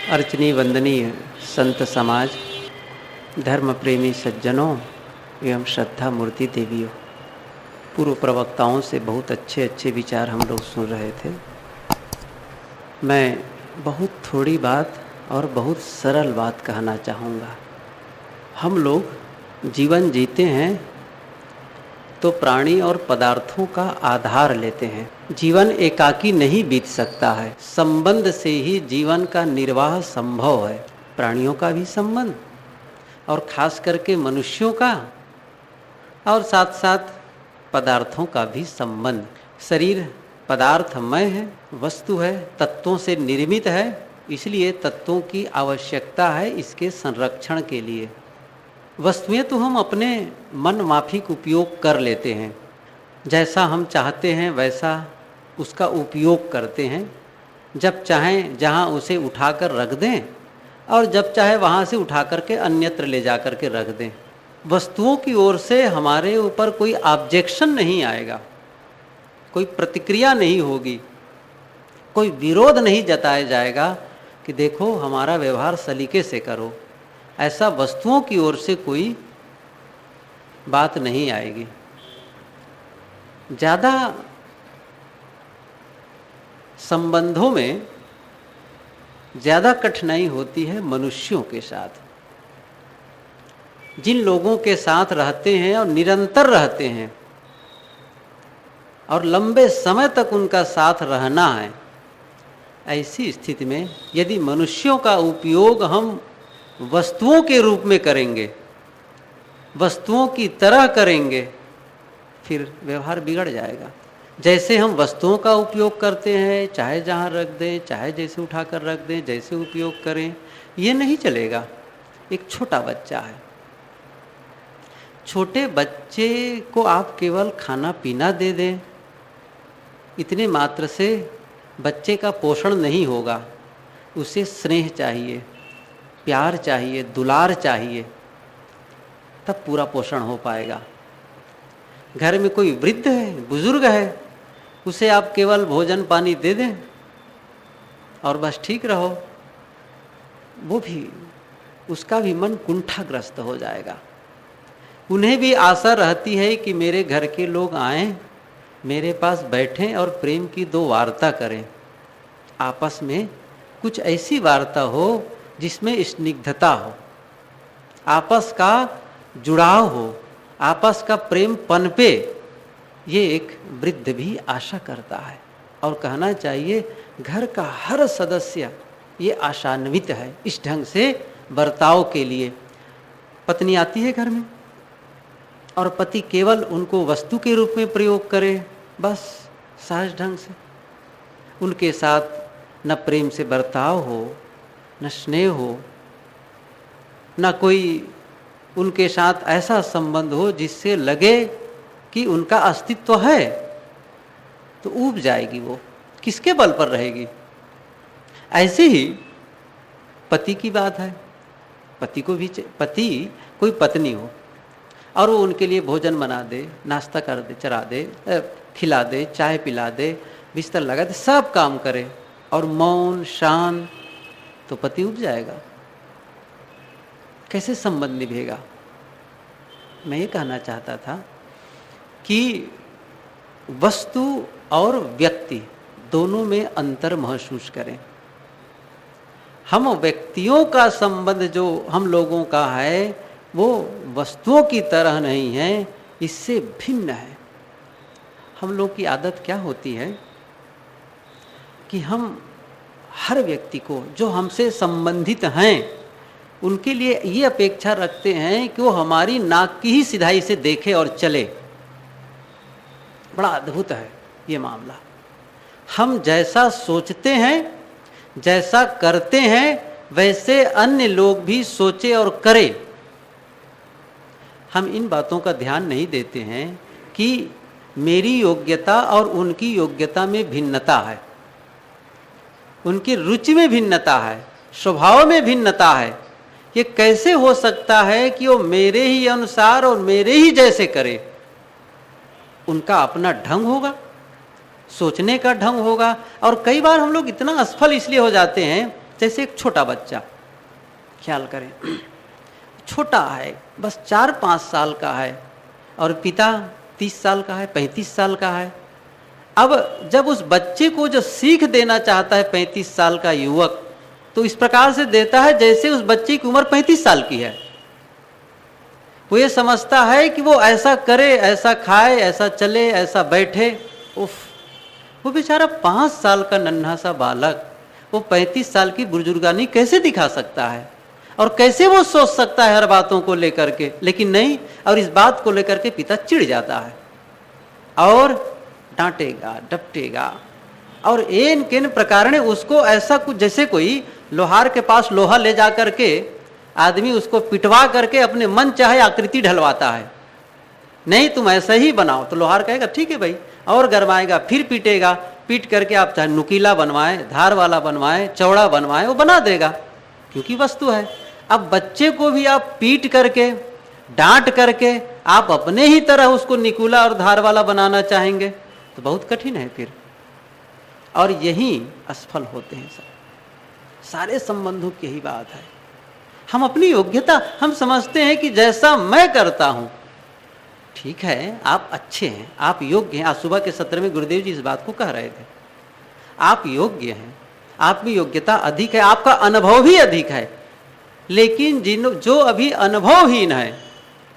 अर्चनीय वंदनीय संत समाज, धर्म प्रेमी सज्जनों एवं श्रद्धा मूर्ति देवियों, पूर्व प्रवक्ताओं से बहुत अच्छे अच्छे विचार हम लोग सुन रहे थे। मैं बहुत थोड़ी बात और बहुत सरल बात कहना चाहूँगा। हम लोग जीवन जीते हैं तो प्राणी और पदार्थों का आधार लेते हैं। जीवन एकाकी नहीं बीत सकता है, संबंध से ही जीवन का निर्वाह संभव है। प्राणियों का भी संबंध और खास करके मनुष्यों का, और साथ साथ पदार्थों का भी संबंध। शरीर पदार्थमय है, वस्तु है, तत्वों से निर्मित है, इसलिए तत्वों की आवश्यकता है इसके संरक्षण के लिए। वस्तुएं तो हम अपने मन माफिक उपयोग कर लेते हैं, जैसा हम चाहते हैं वैसा उसका उपयोग करते हैं। जब चाहें जहां उसे उठाकर रख दें और जब चाहे वहां से उठा करके अन्यत्र ले जा करके रख दें। वस्तुओं की ओर से हमारे ऊपर कोई ऑब्जेक्शन नहीं आएगा, कोई प्रतिक्रिया नहीं होगी, कोई विरोध नहीं जताया जाएगा कि देखो हमारा व्यवहार सलीके से करो। ऐसा वस्तुओं की ओर से कोई बात नहीं आएगी। ज़्यादा संबंधों में ज़्यादा कठिनाई होती है मनुष्यों के साथ। जिन लोगों के साथ रहते हैं और निरंतर रहते हैं और लंबे समय तक उनका साथ रहना है, ऐसी स्थिति में यदि मनुष्यों का उपयोग हम वस्तुओं के रूप में करेंगे, वस्तुओं की तरह करेंगे, फिर व्यवहार बिगड़ जाएगा। जैसे हम वस्तुओं का उपयोग करते हैं, चाहे जहाँ रख दें, चाहे जैसे उठाकर रख दें, जैसे उपयोग करें, ये नहीं चलेगा। एक छोटा बच्चा है, छोटे बच्चे को आप केवल खाना पीना दे दें, इतने मात्र से बच्चे का पोषण नहीं होगा। उसे स्नेह चाहिए, प्यार चाहिए, दुलार चाहिए, तब पूरा पोषण हो पाएगा। घर में कोई वृद्ध है, बुजुर्ग है, उसे आप केवल भोजन पानी दे दें और बस ठीक रहो, वो भी, उसका भी मन कुंठाग्रस्त हो जाएगा। उन्हें भी आशा रहती है कि मेरे घर के लोग आएं, मेरे पास बैठें और प्रेम की दो वार्ता करें, आपस में कुछ ऐसी वार्ता हो जिसमें स्निग्धता हो, आपस का जुड़ाव हो, आपस का प्रेम पनपे। ये एक वृद्ध भी आशा करता है। और कहना चाहिए घर का हर सदस्य ये आशान्वित है इस ढंग से बर्ताव के लिए। पत्नी आती है घर में और पति केवल उनको वस्तु के रूप में प्रयोग करे, बस सहज ढंग से उनके साथ न प्रेम से बर्ताव हो, न स्नेह हो, न कोई उनके साथ ऐसा संबंध हो जिससे लगे कि उनका अस्तित्व है, तो ऊब जाएगी। वो किसके बल पर रहेगी? ऐसे ही पति की बात है। पति को भी, पति कोई पत्नी हो और वो उनके लिए भोजन बना दे, नाश्ता कर दे, चरा दे, खिला दे, चाय पिला दे, बिस्तर लगा दे, सब काम करे और मौन शांत, तो पति उब जाएगा। कैसे संबंध निभेगा? मैं ये कहना चाहता था कि वस्तु और व्यक्ति दोनों में अंतर महसूस करें। हम व्यक्तियों का संबंध जो हम लोगों का है वो वस्तुओं की तरह नहीं है, इससे भिन्न है। हम लोग की आदत क्या होती है कि हम हर व्यक्ति को जो हमसे संबंधित हैं उनके लिए ये अपेक्षा रखते हैं कि वो हमारी नाक की ही सिधाई से देखे और चले। बड़ा अद्भुत है ये मामला। हम जैसा सोचते हैं, जैसा करते हैं, वैसे अन्य लोग भी सोचे और करें। हम इन बातों का ध्यान नहीं देते हैं कि मेरी योग्यता और उनकी योग्यता में भिन्नता है, उनकी रुचि में भिन्नता है, स्वभाव में भिन्नता है। ये कैसे हो सकता है कि वो मेरे ही अनुसार और मेरे ही जैसे करे? उनका अपना ढंग होगा, सोचने का ढंग होगा। और कई बार हम लोग इतना असफल इसलिए हो जाते हैं जैसे एक छोटा बच्चा, ख्याल करें, छोटा है, बस 4-5 साल का है, और पिता 30 साल का है, 35 साल का है। अब जब उस बच्चे को जो सीख देना चाहता है 35 साल का युवक, तो इस प्रकार से देता है जैसे उस बच्चे की उम्र 35 साल की है। वो ये समझता है कि वो ऐसा करे, ऐसा खाए, ऐसा चले, ऐसा बैठे। उफ, वो बेचारा 5 साल का नन्हा सा बालक वो 35 साल की बुजुर्गानी कैसे दिखा सकता है, और कैसे वो सोच सकता है हर बातों को लेकर के। लेकिन नहीं, और इस बात को लेकर के पिता चिढ़ जाता है और डांटेगा, डपटेगा, और एन केन प्रकार उसको ऐसा कुछ, जैसे कोई लोहार के पास लोहा ले जा करके आदमी उसको पिटवा करके अपने मन चाहे आकृति ढलवाता है। नहीं, तुम ऐसा ही बनाओ, तो लोहार कहेगा ठीक है भाई, और गरमाएगा, फिर पीटेगा, पीट करके आप चाहे नुकीला बनवाएं, धार वाला बनवाएं, चौड़ा बनवाएं, वो बना देगा, क्योंकि वस्तु है। अब बच्चे को भी आप पीट करके, डांट करके आप अपने ही तरह उसको निकुला और धार वाला बनाना चाहेंगे तो बहुत कठिन है फिर, और यही असफल होते हैं सब। सारे संबंधों की यही बात है। हम अपनी योग्यता, हम समझते हैं कि जैसा मैं करता हूं ठीक है, आप अच्छे हैं, आप योग्य हैं। आज सुबह के सत्र में गुरुदेव जी इस बात को कह रहे थे, आप योग्य हैं, आप में योग्यता अधिक है, आपका अनुभव भी अधिक है। लेकिन जो अभी अनुभवहीन है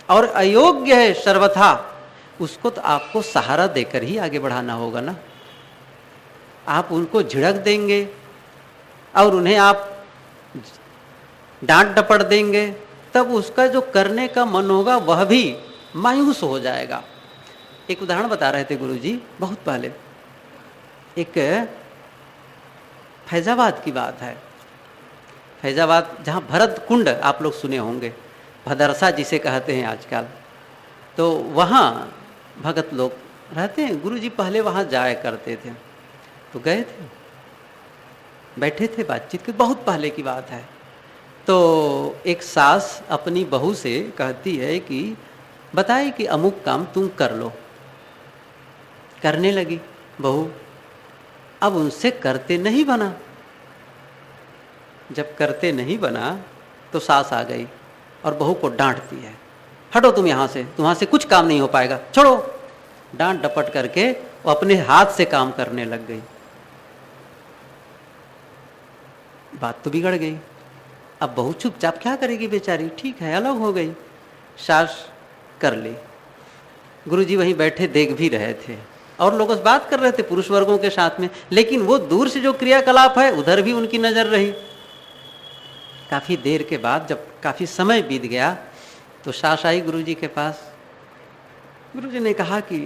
और अयोग्य है सर्वथा, उसको तो आपको सहारा देकर ही आगे बढ़ाना होगा ना। आप उनको झिड़क देंगे और उन्हें आप डांट डपट देंगे, तब उसका जो करने का मन होगा वह भी मायूस हो जाएगा। एक उदाहरण बता रहे थे गुरुजी बहुत पहले, एक फैजाबाद की बात है। फैजाबाद, जहाँ भरत कुंड आप लोग सुने होंगे, भदरसा जिसे कहते हैं आजकल, तो वहाँ भगत लोग रहते हैं। गुरुजी पहले वहाँ जाया करते थे, तो गए थे, बैठे थे, बातचीत की, बहुत पहले की बात है। तो एक सास अपनी बहू से कहती है कि बताए कि अमुक काम तुम कर लो। करने लगी बहू, अब उनसे करते नहीं बना। जब करते नहीं बना तो सास आ गई और बहू को डांटती है, हटो तुम यहाँ से, तुम्हारे से कुछ काम नहीं हो पाएगा, छोड़ो। डांट डपट करके वो अपने हाथ से काम करने लग गई। बात तो बिगड़ गई। अब बहू चुपचाप क्या करेगी बेचारी, ठीक है, अलग हो गई। सास कर ली। गुरुजी वहीं बैठे देख भी रहे थे और लोग बात कर रहे थे पुरुष वर्गों के साथ में, लेकिन वो दूर से जो क्रियाकलाप है उधर भी उनकी नजर रही। काफी देर के बाद जब काफी समय बीत गया तो सास आई गुरुजी के पास। गुरुजी ने कहा कि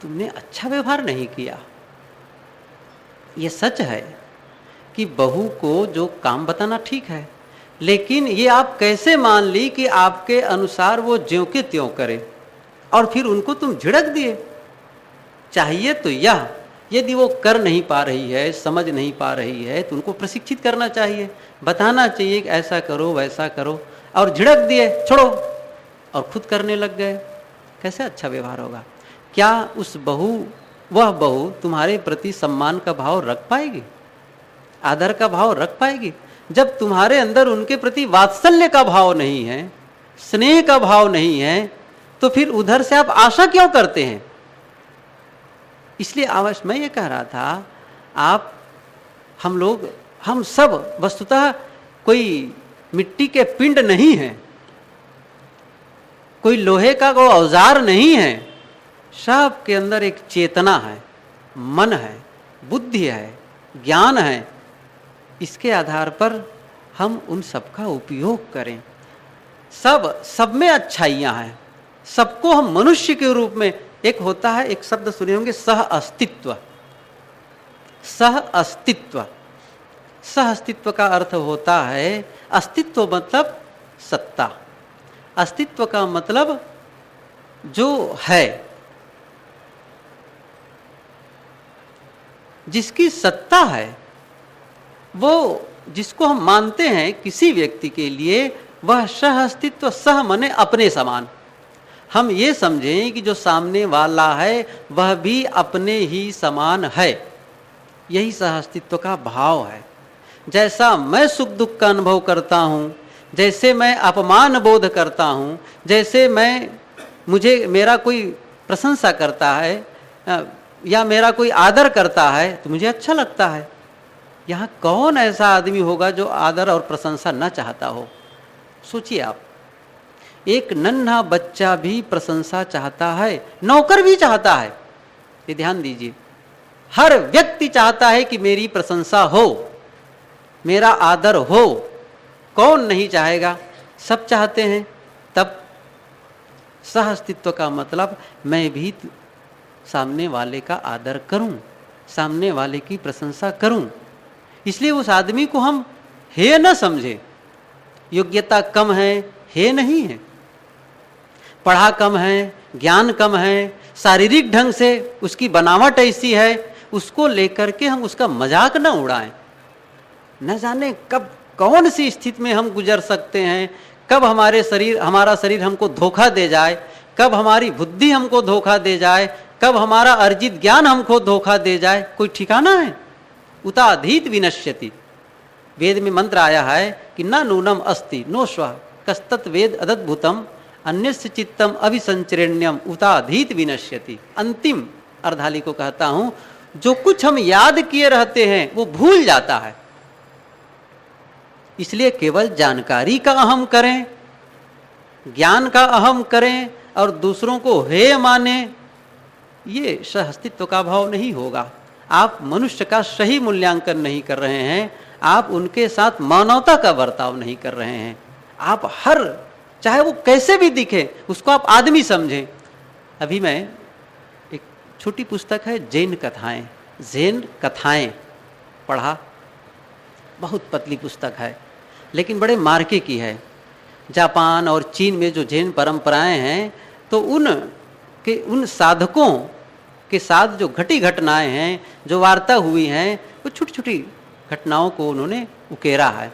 तुमने अच्छा व्यवहार नहीं किया। ये सच है कि बहू को जो काम बताना ठीक है, लेकिन ये आप कैसे मान ली कि आपके अनुसार वो ज्यों के त्यों करे, और फिर उनको तुम झिड़क दिए। चाहिए तो यह, यदि वो कर नहीं पा रही है, समझ नहीं पा रही है, तो उनको प्रशिक्षित करना चाहिए, बताना चाहिए कि ऐसा करो वैसा करो, और झिड़क दिए, छोड़ो, और खुद करने लग गए। कैसे अच्छा व्यवहार होगा? क्या उस वह बहू तुम्हारे प्रति सम्मान का भाव रख पाएगी, आदर का भाव रख पाएगी? जब तुम्हारे अंदर उनके प्रति वात्सल्य का भाव नहीं है, स्नेह का भाव नहीं है, तो फिर उधर से आप आशा क्यों करते हैं? इसलिए अवश्य मैं ये कह रहा था, हम सब वस्तुतः कोई मिट्टी के पिंड नहीं हैं, कोई लोहे का कोई औजार नहीं है। सब के अंदर एक चेतना है, मन है, बुद्धि है, ज्ञान है। इसके आधार पर हम उन सब का उपयोग करें। सब में अच्छाइयाँ हैं, सबको हम मनुष्य के रूप में, एक होता है, एक शब्द सुने होंगे, सह अस्तित्व। सह अस्तित्व, सह अस्तित्व का अर्थ होता है, अस्तित्व मतलब सत्ता, अस्तित्व का मतलब जो है, जिसकी सत्ता है, वो जिसको हम मानते हैं किसी व्यक्ति के लिए, वह सह अस्तित्व, सह मने अपने समान। हम ये समझें कि जो सामने वाला है वह भी अपने ही समान है, यही सह अस्तित्व का भाव है। जैसा मैं सुख दुख का अनुभव करता हूँ, जैसे मैं अपमान बोध करता हूँ, जैसे मुझे मेरा कोई प्रशंसा करता है या मेरा कोई आदर करता है तो मुझे अच्छा लगता है। यहाँ कौन ऐसा आदमी होगा जो आदर और प्रशंसा न चाहता हो? सोचिए आप, एक नन्हा बच्चा भी प्रशंसा चाहता है, नौकर भी चाहता है। ये ध्यान दीजिए, हर व्यक्ति चाहता है कि मेरी प्रशंसा हो, मेरा आदर हो। कौन नहीं चाहेगा? सब चाहते हैं। तब सह अस्तित्व का मतलब मैं भी सामने वाले का आदर करूं, सामने वाले की प्रशंसा करूं। इसलिए उस आदमी को हम हेय न समझे। योग्यता कम है, हेय नहीं है। पढ़ा कम है, ज्ञान कम है, शारीरिक ढंग से उसकी बनावट ऐसी है, उसको लेकर के हम उसका मजाक न उड़ाएं। न जाने कब कौन सी स्थिति में हम गुजर सकते हैं, कब हमारा शरीर हमको धोखा दे जाए, कब हमारी बुद्धि हमको धोखा दे जाए, कब हमारा अर्जित ज्ञान हमको धोखा दे जाए, कोई ठिकाना है? उताधीत विनश्यति। वेद में मंत्र आया है कि न नूनम अस्ति नो श्व कस्तत् वेद अदद्भुतम अन्यस्य चित्तम अभिसंचरण्यम उताधीत विनश्यति। अंतिम अर्धाली को कहता हूं, जो कुछ हम याद किए रहते हैं वो भूल जाता है। इसलिए केवल जानकारी का अहम करें, ज्ञान का अहम करें और दूसरों को हेय माने, ये सहअस्तित्व का भाव नहीं होगा। आप मनुष्य का सही मूल्यांकन नहीं कर रहे हैं, आप उनके साथ मानवता का बर्ताव नहीं कर रहे हैं। आप चाहे वो कैसे भी दिखे, उसको आप आदमी समझें। अभी मैं एक छोटी पुस्तक है जैन कथाएं पढ़ा, बहुत पतली पुस्तक है लेकिन बड़े मार्के की है। जापान और चीन में जो जैन परंपराएं हैं, तो उन साधकों के साथ जो घटी घटनाएं हैं, जो वार्ता हुई हैं, वो छोटी छोटी घटनाओं को उन्होंने उकेरा है।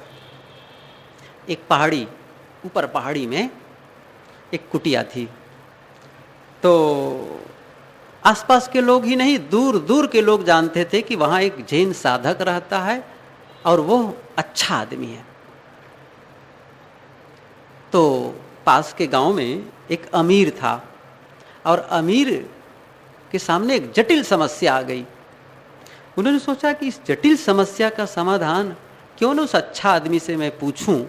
एक पहाड़ी में एक कुटिया थी, तो आसपास के लोग ही नहीं, दूर दूर के लोग जानते थे कि वहाँ एक जैन साधक रहता है और वो अच्छा आदमी है। तो पास के गांव में एक अमीर था और अमीर के सामने एक जटिल समस्या आ गई। उन्होंने सोचा कि इस जटिल समस्या का समाधान क्यों न उस अच्छा आदमी से मैं पूछूं,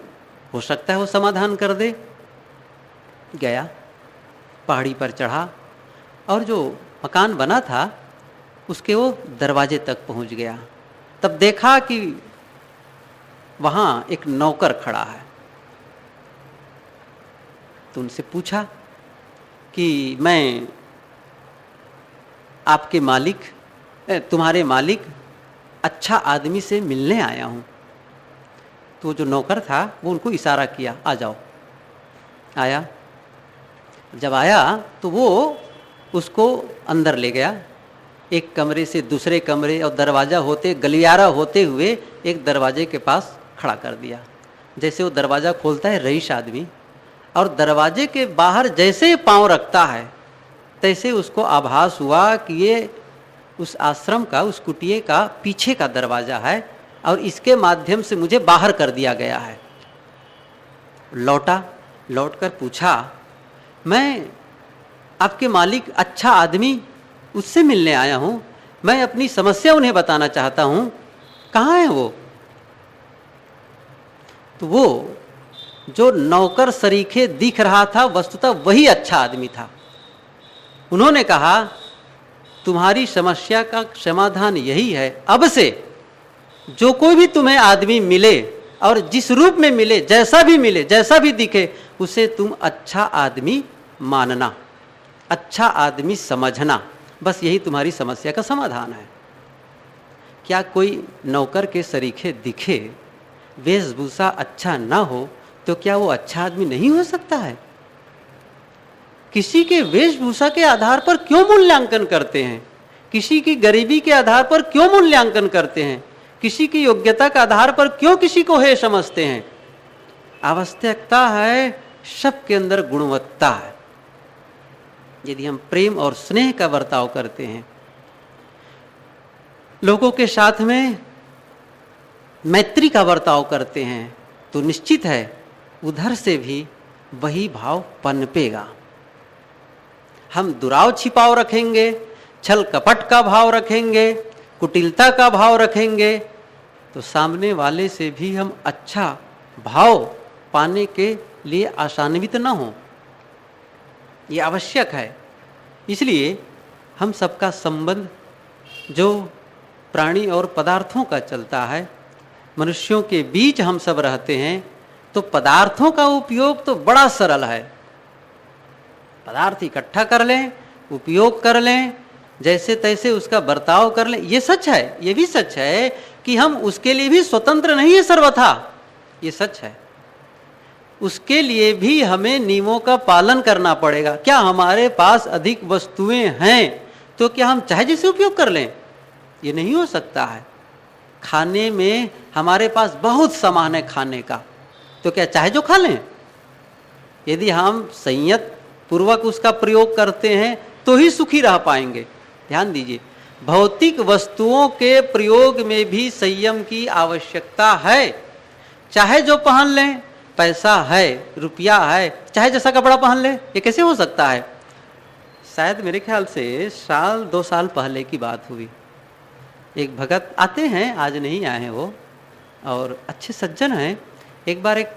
हो सकता है वो समाधान कर दे। गया, पहाड़ी पर चढ़ा और जो मकान बना था उसके वो दरवाजे तक पहुंच गया। तब देखा कि वहाँ एक नौकर खड़ा है। तो उनसे पूछा कि मैं तुम्हारे मालिक अच्छा आदमी से मिलने आया हूँ। तो जो नौकर था वो उनको इशारा किया, आ जाओ। आया, जब आया तो वो उसको अंदर ले गया, एक कमरे से दूसरे कमरे, और गलियारा होते हुए एक दरवाजे के पास खड़ा कर दिया। जैसे वो दरवाज़ा खोलता है रईस आदमी, और दरवाजे के बाहर जैसे पांव रखता है तैसे उसको आभास हुआ कि ये उस आश्रम का, उस कुटिये का पीछे का दरवाज़ा है और इसके माध्यम से मुझे बाहर कर दिया गया है। लौटकर पूछा, मैं आपके मालिक अच्छा आदमी, उससे मिलने आया हूँ, मैं अपनी समस्या उन्हें बताना चाहता हूँ, कहाँ है वो? तो वो जो नौकर सरीखे दिख रहा था वस्तुतः वही अच्छा आदमी था। उन्होंने कहा, तुम्हारी समस्या का समाधान यही है, अब से जो कोई भी तुम्हें आदमी मिले और जिस रूप में मिले, जैसा भी मिले, जैसा भी दिखे, उसे तुम अच्छा आदमी मानना, अच्छा आदमी समझना। बस यही तुम्हारी समस्या का समाधान है। क्या कोई नौकर के सरीखे दिखे, वेशभूषा अच्छा ना हो, तो क्या वो अच्छा आदमी नहीं हो सकता है? किसी के वेशभूषा के आधार पर क्यों मूल्यांकन करते हैं? किसी की गरीबी के आधार पर क्यों मूल्यांकन करते हैं? किसी की योग्यता के आधार पर क्यों किसी को हे समझते हैं? आवश्यकता है सबके अंदर गुणवत्ता है। यदि हम प्रेम और स्नेह का बर्ताव करते हैं, लोगों के साथ में मैत्री का बर्ताव करते हैं तो निश्चित है उधर से भी वही भाव पनपेगा। हम दुराव छिपाव रखेंगे, छल कपट का भाव रखेंगे, कुटिलता का भाव रखेंगे, तो सामने वाले से भी हम अच्छा भाव पाने के लिए आशान्वित न हो, ये आवश्यक है। इसलिए हम सबका संबंध जो प्राणी और पदार्थों का चलता है, मनुष्यों के बीच हम सब रहते हैं, तो पदार्थों का उपयोग तो बड़ा सरल है। पदार्थ इकट्ठा कर लें, उपयोग कर लें, जैसे तैसे उसका बर्ताव कर लें, ये सच है। ये भी सच है कि हम उसके लिए भी स्वतंत्र नहीं है सर्वथा, ये सच है। उसके लिए भी हमें नियमों का पालन करना पड़ेगा। क्या हमारे पास अधिक वस्तुएं हैं तो क्या हम चाहे जैसे उपयोग कर लें? ये नहीं हो सकता है। खाने में हमारे पास बहुत सामान है खाने का, तो क्या चाहे जो खा लें? यदि हम संयत पूर्वक उसका प्रयोग करते हैं तो ही सुखी रह पाएंगे। ध्यान दीजिए, भौतिक वस्तुओं के प्रयोग में भी संयम की आवश्यकता है। चाहे जो पहन लें, पैसा है, रुपया है, चाहे जैसा कपड़ा पहन ले, ये कैसे हो सकता है? शायद मेरे ख्याल से 1-2 साल पहले की बात हुई। एक भगत आते हैं, आज नहीं आए हैं वो, और अच्छे सज्जन हैं। एक बार एक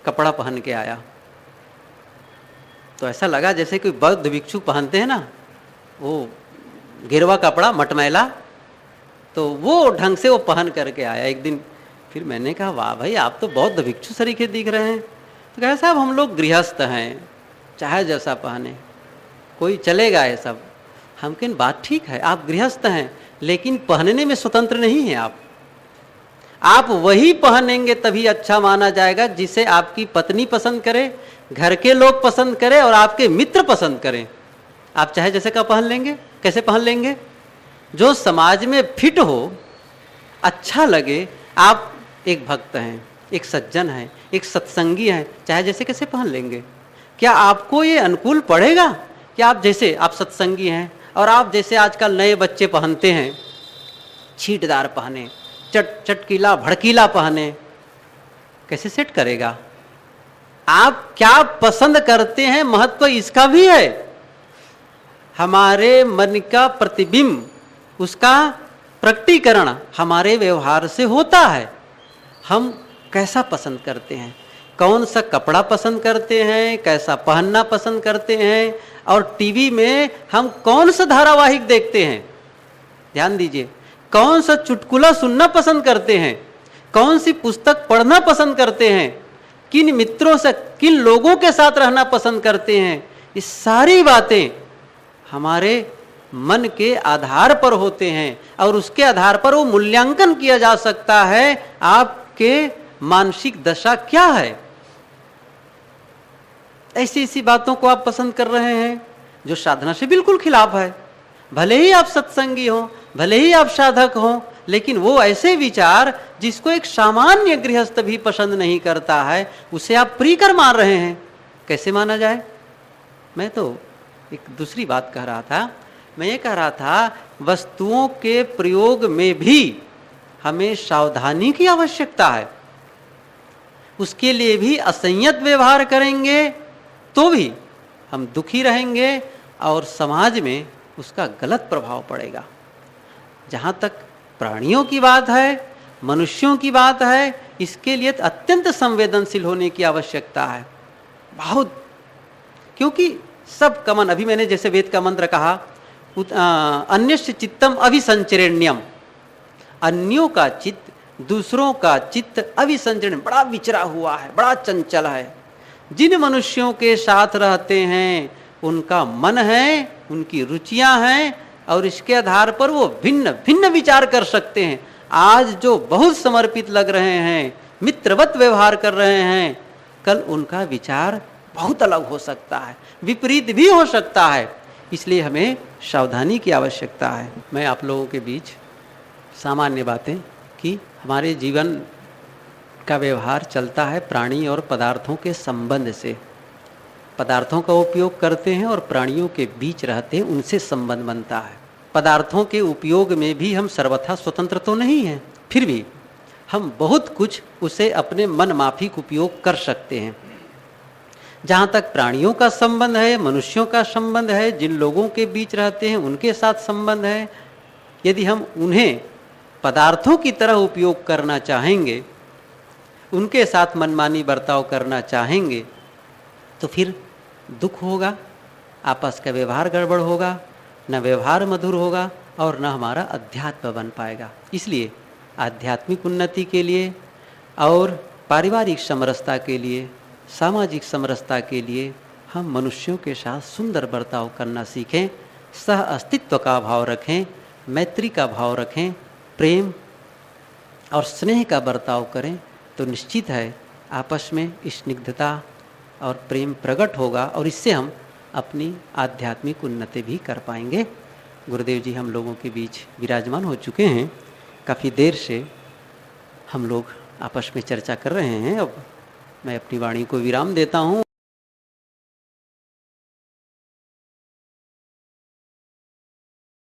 कपड़ा पहन के आया तो ऐसा लगा जैसे कोई बौद्ध भिक्षु पहनते हैं ना, वो गिरवा कपड़ा मटमैला, तो वो ढंग से वो पहन करके आया एक दिन। फिर मैंने कहा, वाह भाई, आप तो बौद्ध भिक्षु सरीखे दिख रहे हैं। तो कहा, साहब हम लोग गृहस्थ हैं, चाहे जैसा पहने, कोई चलेगा ये सब। हम कहें बात ठीक है, आप गृहस्थ हैं, लेकिन पहनने में स्वतंत्र नहीं हैं आप वही पहनेंगे तभी अच्छा माना जाएगा जिसे आपकी पत्नी पसंद करे, घर के लोग पसंद करें और आपके मित्र पसंद करें। आप चाहे जैसे का पहन लेंगे, कैसे पहन लेंगे? जो समाज में फिट हो, अच्छा लगे। आप एक भक्त हैं, एक सज्जन हैं, एक सत्संगी हैं, चाहे जैसे कैसे पहन लेंगे? क्या आपको ये अनुकूल पड़ेगा कि आप जैसे आप सत्संगी हैं और आप जैसे आजकल नए बच्चे पहनते हैं, छींटदार पहने, चटकीला भड़कीला पहने? कैसे सेट करेगा? आप क्या पसंद करते हैं, महत्व इसका भी है। हमारे मन का प्रतिबिंब, उसका प्रकटीकरण हमारे व्यवहार से होता है। हम कैसा पसंद करते हैं, कौन सा कपड़ा पसंद करते हैं, कैसा पहनना पसंद करते हैं, और टीवी में हम कौन सा धारावाहिक देखते हैं। ध्यान दीजिए, कौन सा चुटकुला सुनना पसंद करते हैं, कौन सी पुस्तक पढ़ना पसंद करते हैं, किन मित्रों से, किन लोगों के साथ रहना पसंद करते हैं, ये सारी बातें हमारे मन के आधार पर होते हैं और उसके आधार पर वो मूल्यांकन किया जा सकता है आपके मानसिक दशा क्या है। ऐसी ऐसी बातों को आप पसंद कर रहे हैं जो साधना से बिल्कुल खिलाफ है। भले ही आप सत्संगी हो, भले ही आप साधक हो, लेकिन वो ऐसे विचार जिसको एक सामान्य गृहस्थ भी पसंद नहीं करता है, उसे आप प्रियकर मान रहे हैं। कैसे माना जाए? मैं तो एक दूसरी बात कह रहा था। मैं ये कह रहा था, वस्तुओं के प्रयोग में भी हमें सावधानी की आवश्यकता है। उसके लिए भी असंयत व्यवहार करेंगे तो भी हम दुखी रहेंगे और समाज में उसका गलत प्रभाव पड़ेगा। जहाँ तक प्राणियों की बात है, मनुष्यों की बात है, इसके लिए अत्यंत संवेदनशील होने की आवश्यकता है, बहुत। क्योंकि सब का मन, अभी मैंने जैसे वेद का मंत्र कहा, अन्यस्य चित्तम अभिसंचरण्यम, अन्यों का चित्त, दूसरों का चित्त अभिसंचरण, बड़ा विचरा हुआ है, बड़ा चंचल है। जिन मनुष्यों के साथ रहते हैं उनका मन है, उनकी रुचियां हैं, और इसके आधार पर वो भिन्न भिन्न विचार कर सकते हैं। आज जो बहुत समर्पित लग रहे हैं, मित्रवत व्यवहार कर रहे हैं, कल उनका विचार बहुत अलग हो सकता है, विपरीत भी हो सकता है। इसलिए हमें सावधानी की आवश्यकता है। मैं आप लोगों के बीच सामान्य बातें कि हमारे जीवन का व्यवहार चलता है प्राणी और पदार्थों के संबंध से। पदार्थों का उपयोग करते हैं और प्राणियों के बीच रहते हैं, उनसे संबंध बनता है। पदार्थों के उपयोग में भी हम सर्वथा स्वतंत्र तो नहीं हैं, फिर भी हम बहुत कुछ उसे अपने मन माफिक उपयोग कर सकते हैं। जहाँ तक प्राणियों का संबंध है, मनुष्यों का संबंध है, जिन लोगों के बीच रहते हैं उनके साथ संबंध है, यदि हम उन्हें पदार्थों की तरह उपयोग करना चाहेंगे, उनके साथ मनमानी बर्ताव करना चाहेंगे, तो फिर दुख होगा, आपस का व्यवहार गड़बड़ होगा, न व्यवहार मधुर होगा और न हमारा अध्यात्म बन पाएगा। इसलिए आध्यात्मिक उन्नति के लिए और पारिवारिक समरसता के लिए, सामाजिक समरसता के लिए हम मनुष्यों के साथ सुंदर बर्ताव करना सीखें, सह अस्तित्व का भाव रखें, मैत्री का भाव रखें, प्रेम और स्नेह का बर्ताव करें, तो निश्चित है आपस में स्निग्धता और प्रेम प्रकट होगा और इससे हम अपनी आध्यात्मिक उन्नति भी कर पाएंगे। गुरुदेव जी हम लोगों के बीच विराजमान हो चुके हैं। काफ़ी देर से हम लोग आपस में चर्चा कर रहे हैं। अब मैं अपनी वाणी को विराम देता हूँ।